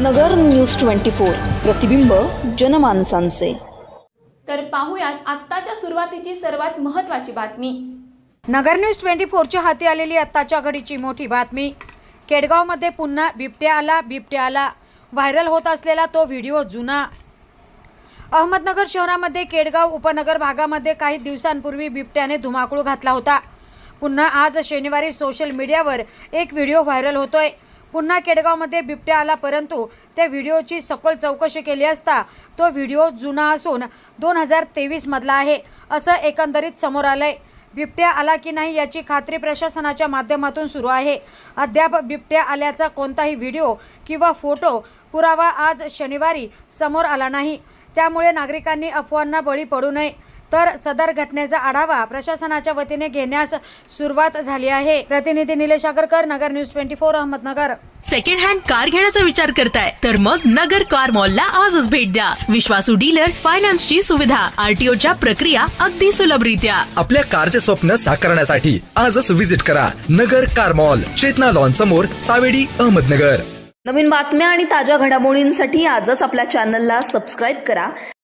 नगर News 24 प्रतिबिंब जनमानसांचे। तर पाहुयात आत्ताच्या सुरुवातीची सर्वात महत्त्वाची बातमी। नगर न्यूज 24च्या हाती आलेली आत्ताच्या घडीची मोठी बातमी। केडगावमध्ये पुन्हा बिबट्या आला। व्हायरल होत असलेला तो व्हिडिओ जुना। अहमदनगर शहरामध्ये केडगाव उपनगर भागामध्ये काही दिवसांपूर्वी बिबट्याने धुमाकूळ घातला होता। पुन्हा आज शनिवारी सोशल मीडियावर एक व्हिडिओ व्हायरल होतोय। पुन्हा केडगावमध्ये बिबट्या आला, परंतु त्या व्हिडिओची सखोल चौकशी केली असता तो व्हिडिओ जुना असून 2023 मधला आहे असं एकंदरीत समोर आलंय। बिबट्या आला की नाही याची खात्री प्रशासनाच्या माध्यमातून सुरू आहे। अद्याप बिबट्या आल्याचा कोणताही व्हिडिओ किंवा फोटो पुरावा आज शनिवारी समोर आला नाही। त्यामुळे नागरिकांनी अफवांना बळी पडू नये, तर सदर घटनेचा आढावा प्रशासनाच्या वतीने घेण्यास सुरुवात झाली आहे। प्रतिनिधी Nilesh Agarkar, Nagar News 24 Ahmednagar. Second hand car घेण्याचा विचार करताय तर मग नगर कार मॉलला आजच भेट द्या। विश्वासू डीलर, फायनान्सची सुविधा, आरटीओच्या प्रक्रिया अगदी सुलभरित्या। आपल्या कारचे स्वप्न साकारण्यासाठी आजच विजिट करा नगर कार मॉल, चेतना लॉन समोर, सावेडी, अहमदनगर। नवीन बातम्या आणि ताज्या घडामोडींसाठी आजच आपल्या चॅनलला सबस्क्राइब करा।